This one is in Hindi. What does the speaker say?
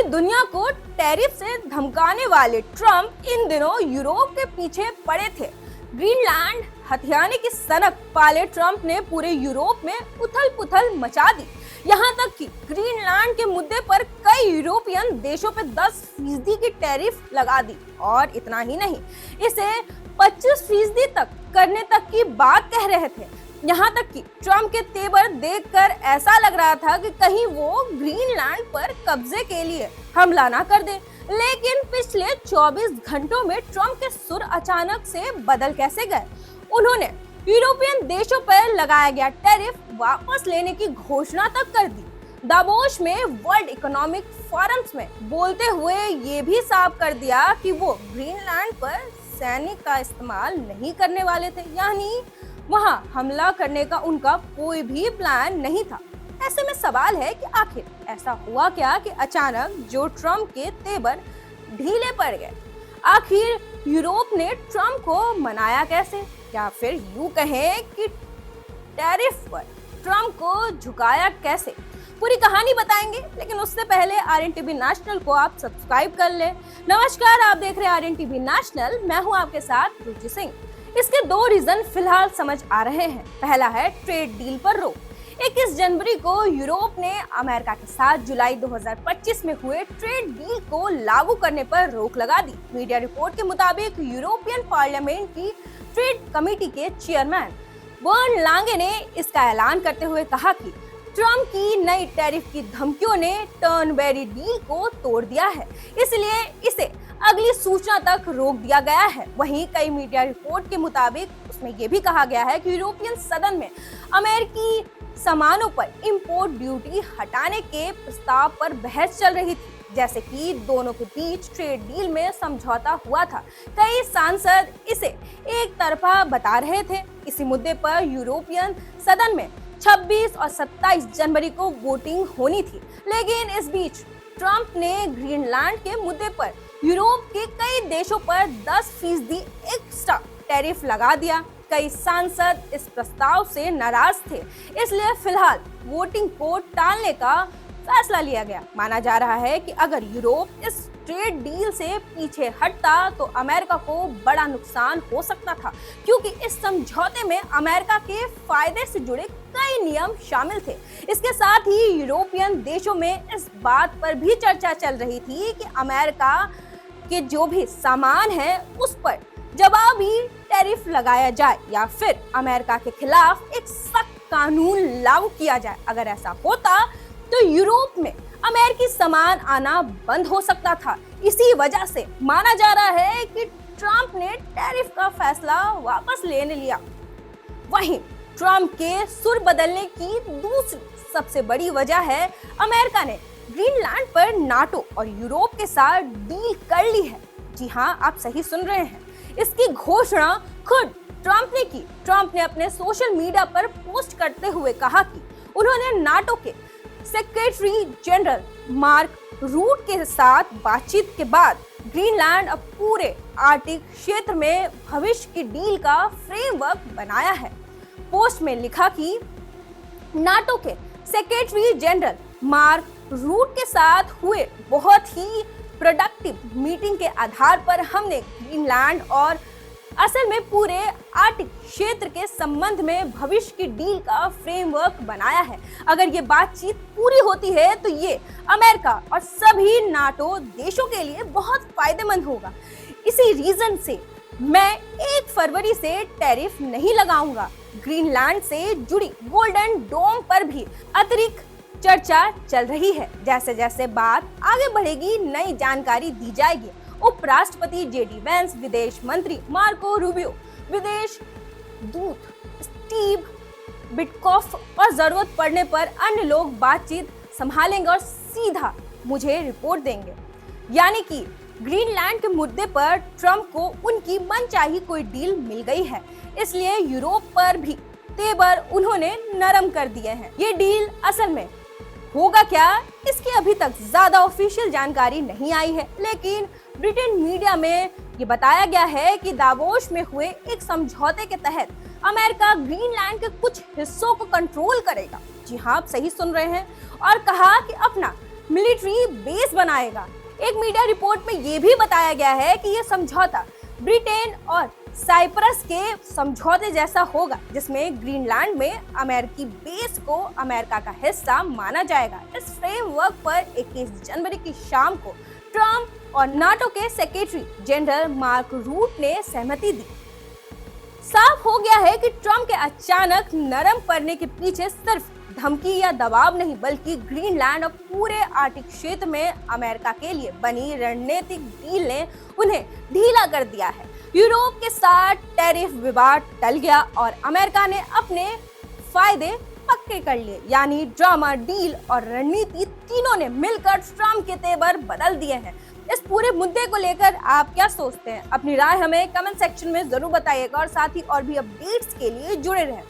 दुनिया को टैरिफ से धमकाने वाले ट्रम्प इन दिनों यूरोप के पीछे पड़े थे। ग्रीनलैंड हथियाने की सनक पाले ट्रम्प ने पूरे यूरोप में उथल-पुथल मचा दी। यहाँ तक कि ग्रीनलैंड के मुद्दे पर कई यूरोपियन देशों पे 10% की टैरिफ लगा दी और इतना ही नहीं, इसे 25% तक करने तक की बात कह रहे थे। यहाँ तक कि ट्रम्प के तेवर देखकर ऐसा लग रहा था कि कहीं वो ग्रीनलैंड पर कब्जे के लिए हमला ना कर दे। लेकिन पिछले 24 घंटों में ट्रम्प के सुर अचानक से बदल कैसे गए? उन्होंने यूरोपियन देशों पर लगाया गया टैरिफ वापस लेने की घोषणा तक कर दी। दावोस में वर्ल्ड इकोनॉमिक फोरम्स में बोलते हुए ये भी साफ कर दिया कि वो ग्रीनलैंड पर सैनिक का इस्तेमाल नहीं करने वाले थे, यानी वहां हमला करने का उनका कोई भी प्लान नहीं था। ऐसे में सवाल है कि आखिर ऐसा हुआ क्या कि अचानक जो ट्रम्प के तेवर ढीले पड़ गए? आखिर यूरोप ने ट्रम्प को मनाया कैसे, या फिर यूं कहें कि टैरिफ पर ट्रम्प को झुकाया कैसे? पूरी कहानी बताएंगे, लेकिन उससे पहले RNTV नेशनल को आप सब्सक्राइब कर ले। नमस्कार, आप देख रहे हैं RNTV नेशनल, मैं हूं आपके साथ रुचि सिंह। इसके 2 रीजन फिलहाल समझ आ रहे हैं। पहला है ट्रेड डील पर रोक। 21 जनवरी को यूरोप ने अमेरिका के साथ जुलाई 2025 में हुए ट्रेड डील को लागू करने पर रोक लगा दी। मीडिया रिपोर्ट के मुताबिक यूरोपियन पार्लियामेंट की ट्रेड कमेटी के चेयरमैन बर्न लांगे ने इसका ऐलान करते हुए कहा कि ट्रम्प की नई टैरिफ की धमकियों ने टर्नबेरी डील को तोड़ दिया है, इसलिए इसे अगली सूचना तक रोक दिया गया है। वहीं कई मीडिया रिपोर्ट के मुताबिक उसमें यह भी कहा गया है कि यूरोपियन सदन में अमेरिकी सामानों पर इंपोर्ट ड्यूटी हटाने के प्रस्ताव पर बहस चल रही थी, जैसे कि दोनों के बीच ट्रेड डील में समझौता हुआ था। कई सांसद इसे एक तरफा बता रहे थे। इसी मुद्दे पर यूरोपियन सदन में 26 और 27 जनवरी को वोटिंग होनी थी, लेकिन इस बीच ट्रम्प ने ग्रीनलैंड के मुद्दे पर यूरोप के कई देशों पर 10% एक्स्ट्रा टैरिफ लगा दिया। कई सांसद इस प्रस्ताव से नाराज थे, इसलिए फिलहाल वोटिंग को टालने का फैसला लिया गया। माना जा रहा है कि अगर यूरोप इस ट्रेड डील से पीछे हटता तो अमेरिका को बड़ा नुकसान हो सकता था, क्योंकि इस समझौते में अमेरिका के फायदे से जुड़े कई नियम शामिल थे। इसके साथ ही यूरोपियन देशों में इस बात पर भी चर्चा चल रही थी कि अमेरिका के जो भी सामान है उस पर जवाबी टैरिफ लगाया जाए या फिर अमेरिका के खिलाफ एक सख्त कानून लागू किया जाए। अगर ऐसा होता तो यूरोप में अमेरिकी सामान आना बंद हो सकता था। इसी वजह से माना जा रहा है कि ट्रम्प ने टैरिफ का फैसला वापस लेने लिया। वहीं ट्रम्प के सुर बदलने की दूसरी सबसे बड़ी वजह है अमेरिका ने ग्रीनलैंड पर नाटो और यूरोप के साथ डील कर ली है। जी हाँ, आप सही सुन रहे हैं, इसकी घोषणा खुद ट्रम्प ने की। ट्रम्प ने अपने सोशल मीडिया पर पोस्ट करते हुए कहा कि उन्होंने नाटो के सेक्रेटरी जनरल मार्क रूट के साथ बातचीत के बाद ग्रीनलैंड अब पूरे आर्कटिक क्षेत्र में भविष्य की डील का फ्रेमवर्क बनाया है। पोस्ट में लिखा कि नाटो के सेक्रेटरी जनरल मार्क रूट के साथ हुए बहुत ही प्रोडक्टिव मीटिंग के आधार पर हमने ग्रीनलैंड और असल में पूरे आर्कटिक क्षेत्र के संबंध में भविष्य की डील का फ्रेमवर्क बनाया है। अगर ये बातचीत पूरी होती है तो ये अमेरिका और सभी नाटो देशों के लिए बहुत फायदेमंद होगा। इसी रीजन से मैं 1 फरवरी से टैरिफ नहीं लगाऊंगा। ग्रीनलैंड से जुड़ी गोल्डन डोम पर भी अतिरिक्त चर्चा चल रही है। जैसे जैसे बात आगे बढ़ेगी नई जानकारी दी जाएगी। उपराष्ट्रपति JD वैंस, विदेश मंत्री मार्को रूबियो, विदेश दूत स्टीव विटकॉफ और जरूरत पड़ने पर अन्य लोग बातचीत संभालेंगे और सीधा मुझे रिपोर्ट देंगे। यानी कि ग्रीनलैंड के मुद्दे पर ट्रम्प को उनकी मनचाही कोई डील मिल गई है, इसलिए यूरोप पर भी तेवर उन्होंने नरम कर दिए हैं। ये डील असल में होगा क्या, इसकी अभी तक ज्यादा ऑफिशियल जानकारी नहीं आई है, लेकिन ब्रिटेन मीडिया में ये बताया गया है कि दावोस में हुए एक समझौते के तहत अमेरिका ग्रीनलैंड के कुछ हिस्सों को कंट्रोल करेगा। जी हाँ, आप सही सुन रहे हैं, और कहा कि अपना मिलिट्री बेस बनाएगा। एक मीडिया रिपोर्ट में ये भी बताया गया है कि ये समझौता ब्रिटेन और साइप्रस के समझौते जैसा होगा, जिसमें ग्रीनलैंड में अमेरिकी बेस को अमेरिका का हिस्सा माना जाएगा। इस फ्रेमवर्क पर 21 जनवरी की शाम को ट्रंप और नाटो के सेक्रेटरी जनरल मार्क रूट ने सहमति दी। साफ हो गया है कि ट्रंप के अचानक नरम पड़ने के पीछे सिर्फ धमकी या दबाव नहीं, बल्कि ग्रीनलैंड और पूरे आर्कटिक क्षेत्र में अमेरिका के लिए बनी रणनीतिक डील ने उन्हें ढीला कर दिया है। यूरोप के साथ टैरिफ विवाद टल गया और अमेरिका ने अपने फायदे पक्के कर लिए, यानी ड्रामा, डील और रणनीति तीनों ने मिलकर ट्रंप के तेवर बदल दिए हैं। इस पूरे मुद्दे को लेकर आप क्या सोचते हैं? अपनी राय हमें कमेंट सेक्शन में जरूर बताइएगा और साथ ही और भी अपडेट्स के लिए जुड़े रहें।